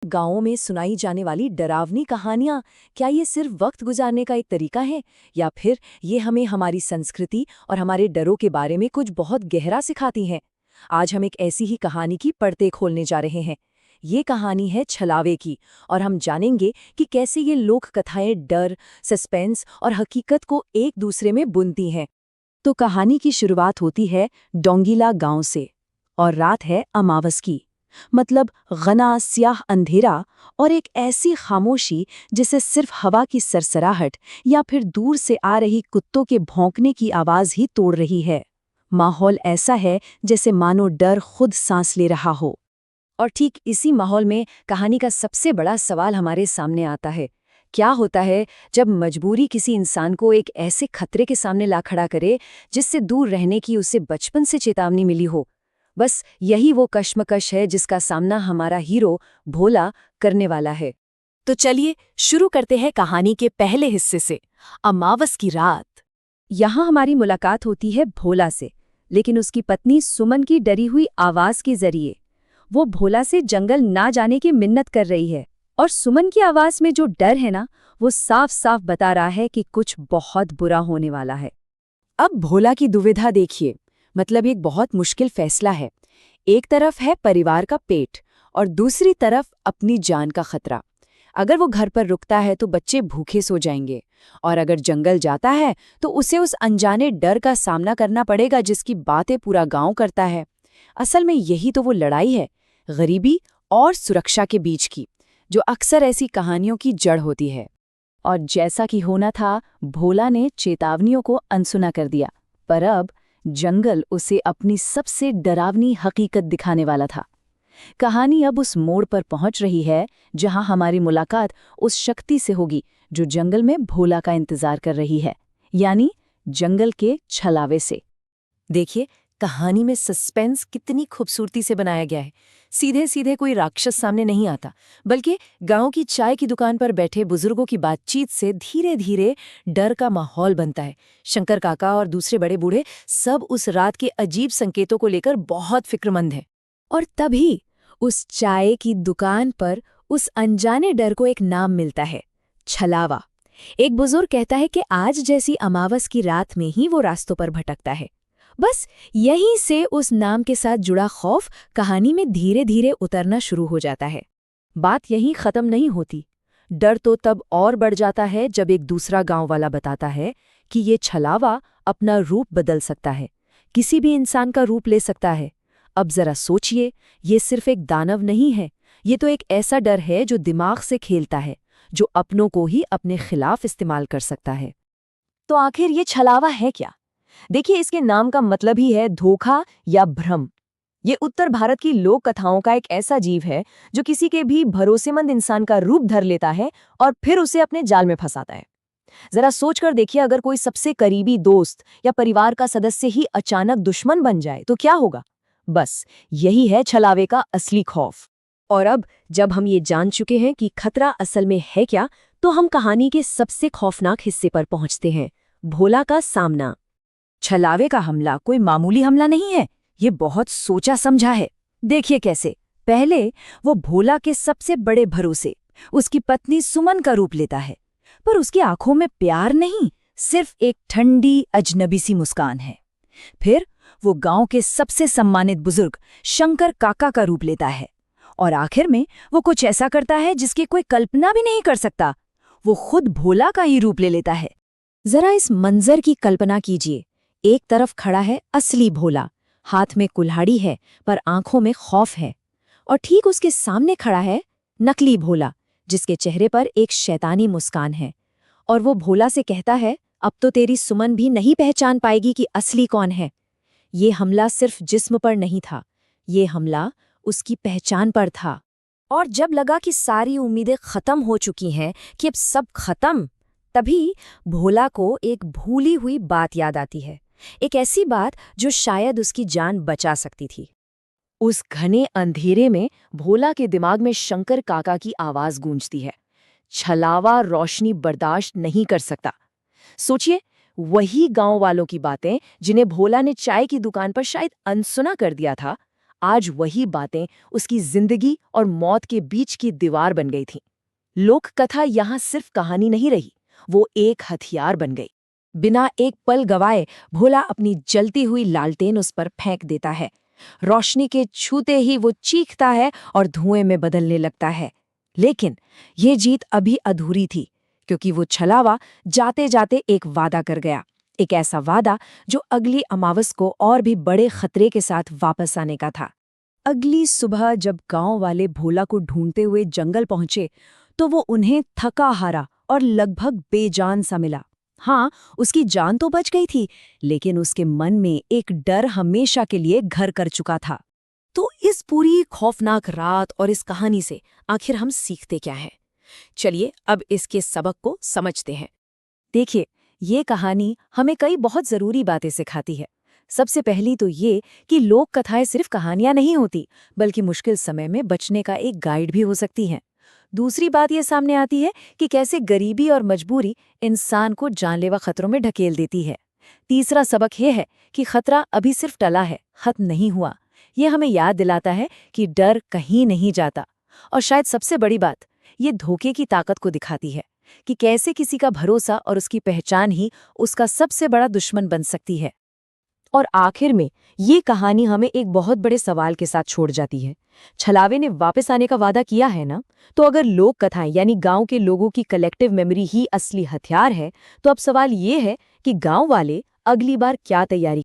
गांवों में सुनाई जाने वाली डरावनी कहानियां, क्या ये सिर्फ वक्त गुजारने का एक तरीका है, या फिर ये हमें हमारी संस्कृति और हमारे डरों के बारे में कुछ बहुत गहरा सिखाती हैं? आज हम एक ऐसी ही कहानी की परतें खोलने जा रहे हैं। ये कहानी है छलावे की, और हम जानेंगे कि कैसे ये लोक कथाएं डर, सस्पेंस और हकीकत को एक दूसरे में बुनती हैं। तो कहानी की शुरुआत होती है डोंगीला गांव से, और रात है अमावस की। मतलब घना स्याह अंधेरा और एक ऐसी खामोशी जिसे सिर्फ हवा की सरसराहट या फिर दूर से आ रही कुत्तों के भौंकने की आवाज ही तोड़ रही है। माहौल ऐसा है जैसे मानो डर खुद सांस ले रहा हो। और ठीक इसी माहौल में कहानी का सबसे बड़ा सवाल हमारे सामने आता है। क्या होता है जब मजबूरी किसी इंसान को एक ऐसे खतरे के सामने ला खड़ा करे जिससे दूर रहने की उसे बचपन से चेतावनी मिली हो? बस यही वो कश्मकश है जिसका सामना हमारा हीरो भोला करने वाला है। तो चलिए शुरू करते हैं कहानी के पहले हिस्से से, अमावस की रात। यहाँ हमारी मुलाकात होती है भोला से, लेकिन उसकी पत्नी सुमन की डरी हुई आवाज के जरिए। वो भोला से जंगल ना जाने की मिन्नत कर रही है, और सुमन की आवाज में जो डर है ना, वो साफ साफ बता रहा है कि कुछ बहुत बुरा होने वाला है। अब भोला की दुविधा देखिए, मतलब एक बहुत मुश्किल फैसला है। एक तरफ है परिवार का पेट और दूसरी तरफ अपनी जान का खतरा। अगर वो घर पर रुकता है तो बच्चे भूखे सो जाएंगे, और अगर जंगल जाता है तो उसे उस अनजाने डर का सामना करना पड़ेगा जिसकी बातें पूरा गांव करता है। असल में यही तो वो लड़ाई है, गरीबी और सुरक्षा के बीच की, जो अक्सर ऐसी कहानियों की जड़ होती है। और जैसा कि होना था, भोला ने चेतावनियों को अनसुना कर दिया, पर अब जंगल उसे अपनी सबसे डरावनी हकीकत दिखाने वाला था। कहानी अब उस मोड़ पर पहुंच रही है जहां हमारी मुलाकात उस शक्ति से होगी जो जंगल में भोला का इंतजार कर रही है, यानी जंगल के छलावे से। देखिए, कहानी में सस्पेंस कितनी खूबसूरती से बनाया गया है। सीधे सीधे कोई राक्षस सामने नहीं आता, बल्कि गांव की चाय की दुकान पर बैठे बुजुर्गों की बातचीत से धीरे धीरे डर का माहौल बनता है। शंकर काका और दूसरे बड़े बूढ़े सब उस रात के अजीब संकेतों को लेकर बहुत फिक्रमंद हैं। और तभी उस चाय की दुकान पर उस अनजाने डर को एक नाम मिलता है, छलावा। एक बुजुर्ग कहता है कि आज जैसी अमावस की रात में ही वो रास्तों पर भटकता है। बस यहीं से उस नाम के साथ जुड़ा खौफ कहानी में धीरे धीरे उतरना शुरू हो जाता है। बात यहीं खत्म नहीं होती। डर तो तब और बढ़ जाता है जब एक दूसरा गांव वाला बताता है कि ये छलावा अपना रूप बदल सकता है, किसी भी इंसान का रूप ले सकता है। अब जरा सोचिए, ये सिर्फ एक दानव नहीं है, ये तो एक ऐसा डर है जो दिमाग से खेलता है, जो अपनों को ही अपने खिलाफ इस्तेमाल कर सकता है। तो आखिर ये छलावा है क्या? देखिए, इसके नाम का मतलब ही है धोखा या भ्रम। ये उत्तर भारत की लोक कथाओं का एक ऐसा जीव है जो किसी के भी भरोसेमंद इंसान का रूप धर लेता है और फिर उसे अपने जाल में फंसाता है। जरा सोचकर देखिए, अगर कोई सबसे करीबी दोस्त या परिवार का सदस्य ही अचानक दुश्मन बन जाए तो क्या होगा? बस यही है छलावे का असली खौफ। और अब जब हम ये जान चुके हैं कि खतरा असल में है क्या, तो हम कहानी के सबसे खौफनाक हिस्से पर पहुंचते हैं, भोला का सामना। छलावे का हमला कोई मामूली हमला नहीं है, ये बहुत सोचा समझा है। देखिए कैसे। पहले वो भोला के सबसे बड़े भरोसे, उसकी पत्नी सुमन का रूप लेता है, पर उसकी आंखों में प्यार नहीं, सिर्फ एक ठंडी अजनबी सी मुस्कान है। फिर वो गांव के सबसे सम्मानित बुजुर्ग शंकर काका का रूप लेता है, और आखिर में वो कुछ ऐसा करता है जिसकी कोई कल्पना भी नहीं कर सकता। वो खुद भोला का ही रूप ले लेता है। जरा इस मंजर की कल्पना कीजिए। एक तरफ खड़ा है असली भोला, हाथ में कुल्हाड़ी है पर आंखों में खौफ है, और ठीक उसके सामने खड़ा है नकली भोला, जिसके चेहरे पर एक शैतानी मुस्कान है। और वो भोला से कहता है, अब तो तेरी सुमन भी नहीं पहचान पाएगी कि असली कौन है। ये हमला सिर्फ जिस्म पर नहीं था, ये हमला उसकी पहचान पर था। और जब लगा कि सारी उम्मीदें खत्म हो चुकी हैं, कि अब सब खत्म, तभी भोला को एक भूली हुई बात याद आती है। एक ऐसी बात जो शायद उसकी जान बचा सकती थी। उस घने अंधेरे में भोला के दिमाग में शंकर काका की आवाज गूंजती है, छलावा रोशनी बर्दाश्त नहीं कर सकता। सोचिए, वही गांव वालों की बातें जिन्हें भोला ने चाय की दुकान पर शायद अनसुना कर दिया था, आज वही बातें उसकी जिंदगी और मौत के बीच की दीवार बन गई थीं। लोक कथा यहाँ सिर्फ कहानी नहीं रही, वो एक हथियार बन गई। बिना एक पल गवाए भोला अपनी जलती हुई लालटेन उस पर फेंक देता है। रोशनी के छूते ही वो चीखता है और धुएं में बदलने लगता है। लेकिन ये जीत अभी अधूरी थी, क्योंकि वो छलावा जाते जाते एक वादा कर गया। एक ऐसा वादा जो अगली अमावस को और भी बड़े खतरे के साथ वापस आने का था। अगली सुबह जब गांव वाले भोला को ढूंढते हुए जंगल पहुंचे, तो वो उन्हें थका हारा और लगभग बेजान सा मिला। हाँ, उसकी जान तो बच गई थी, लेकिन उसके मन में एक डर हमेशा के लिए घर कर चुका था। तो इस पूरी खौफनाक रात और इस कहानी से आखिर हम सीखते क्या हैं? चलिए अब इसके सबक को समझते हैं। देखिए, ये कहानी हमें कई बहुत जरूरी बातें सिखाती है। सबसे पहली तो ये कि लोक कथाएं सिर्फ कहानियां नहीं होती, बल्कि मुश्किल समय में बचने का एक गाइड भी हो सकती हैं। दूसरी बात ये सामने आती है कि कैसे गरीबी और मजबूरी इंसान को जानलेवा खतरों में ढकेल देती है। तीसरा सबक ये है कि खतरा अभी सिर्फ टला है, खत्म नहीं हुआ। ये हमें याद दिलाता है कि डर कहीं नहीं जाता। और शायद सबसे बड़ी बात, ये धोखे की ताकत को दिखाती है कि कैसे किसी का भरोसा और उसकी पहचान ही उसका सबसे बड़ा दुश्मन बन सकती है। और आखिर में ये कहानी हमें एक बहुत बड़े सवाल के साथ छोड़ जाती है। छलावे ने वापस आने का वादा किया है ना, तो अगर लोक कथाएं यानी गांव के लोगों की कलेक्टिव मेमोरी ही असली हथियार है, तो अब सवाल ये है कि गांव वाले अगली बार क्या तैयारी